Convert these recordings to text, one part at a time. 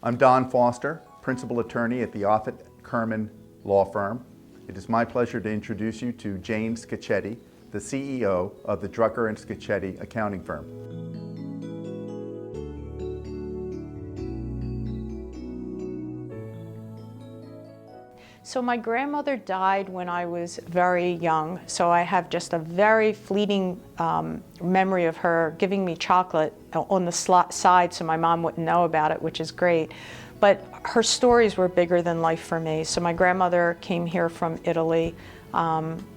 I'm Don Foster, Principal Attorney at the Offutt Kerman Law Firm. It is my pleasure to introduce you to Jane Scaccetti, the CEO of the Drucker and Scaccetti accounting firm. So my grandmother died when I was very young, so I have just a very fleeting memory of her giving me chocolate on the side so my mom wouldn't know about it, which is great. But her stories were bigger than life for me. So my grandmother came here from Italy.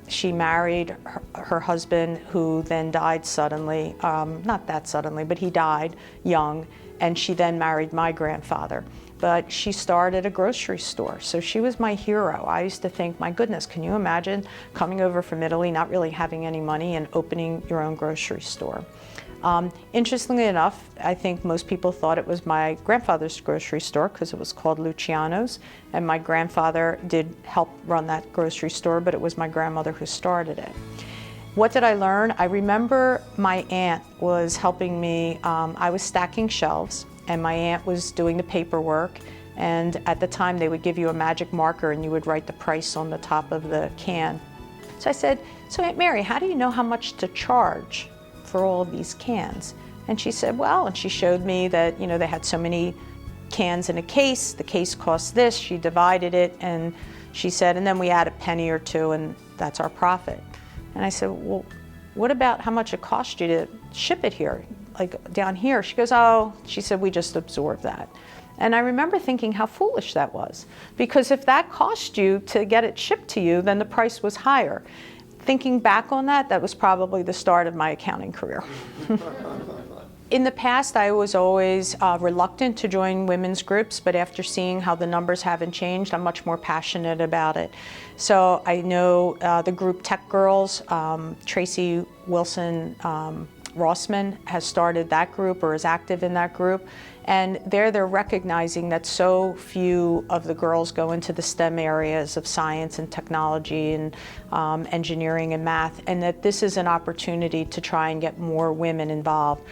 She married her husband, who then died suddenly, not that suddenly, but he died young, and she then married my grandfather. But she started a grocery store, so she was my hero. I used to think, my goodness, can you imagine coming over from Italy, not really having any money, and opening your own grocery store? Interestingly enough, I think most people thought it was my grandfather's grocery store because it was called Luciano's, and my grandfather did help run that grocery store, but it was my grandmother who started it. What did I learn? I remember my aunt was helping me. I was stacking shelves, and my aunt was doing the paperwork, and at the time they would give you a magic marker and you would write the price on the top of the can. So I said, "So Aunt Mary, how do you know how much to charge for all of these cans?" And she said, "Well," and she showed me that, you know, they had so many cans in a case, the case cost this, she divided it, and she said, "And then we add a penny or two and that's our profit." And I said, "Well, what about how much it cost you to ship it here, like down here?" She goes, "Oh," she said, "we just absorb that." And I remember thinking how foolish that was, because if that cost you to get it shipped to you, then the price was higher. Thinking back on that, that was probably the start of my accounting career. In the past, I was always reluctant to join women's groups, but after seeing how the numbers haven't changed, I'm much more passionate about it. So I know the group Tech Girls, Tracy Wilson Rossman has started that group or is active in that group. And they're recognizing that so few of the girls go into the STEM areas of science and technology and engineering and math, and that this is an opportunity to try and get more women involved.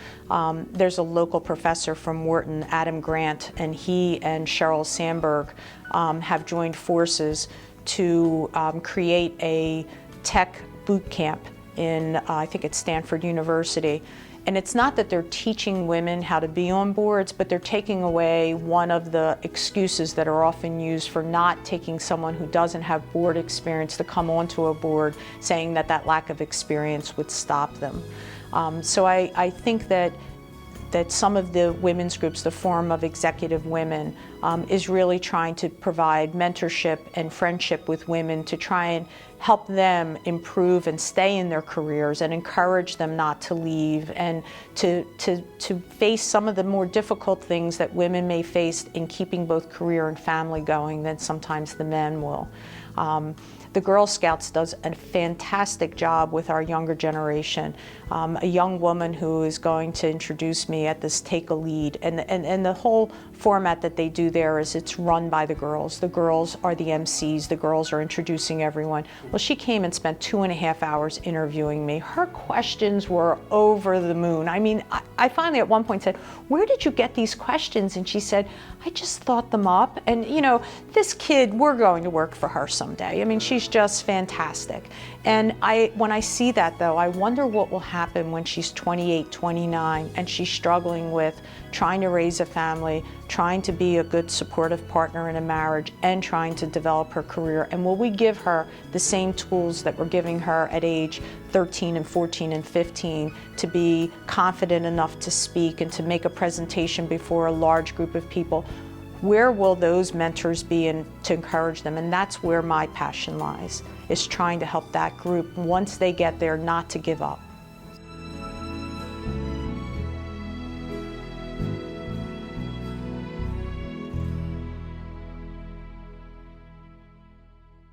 There's a local professor from Wharton, Adam Grant, and he and Sheryl Sandberg have joined forces to create a tech boot camp in, I think it's Stanford University. And it's not that they're teaching women how to be on boards, but they're taking away one of the excuses that are often used for not taking someone who doesn't have board experience to come onto a board, saying that that lack of experience would stop them. So I think that some of the women's groups, the Forum of Executive Women, is really trying to provide mentorship and friendship with women to try and help them improve and stay in their careers and encourage them not to leave and to face some of the more difficult things that women may face in keeping both career and family going than sometimes the men will. The Girl Scouts does a fantastic job with our younger generation. A young woman who is going to introduce me at this Take a Lead, and the whole format that they do there is it's run by the girls. The girls are the MCs, the girls are introducing everyone. Well, she came and spent 2.5 hours interviewing me. Her questions were over the moon. I mean, I finally at one point said, "Where did you get these questions?" And she said, "I just thought them up. And you know, this kid, we're going to work for her someday." I mean, she's just fantastic. And when I see that though, I wonder what will happen when she's 28, 29, and she's struggling with trying to raise a family, trying to be a good supportive partner in a marriage, and trying to develop her career. And will we give her the same tools that we're giving her at age 13 and 14 and 15 to be confident enough to speak and to make a presentation before a large group of people? Where will those mentors be and to encourage them? And that's where my passion lies, is trying to help that group, once they get there, not to give up.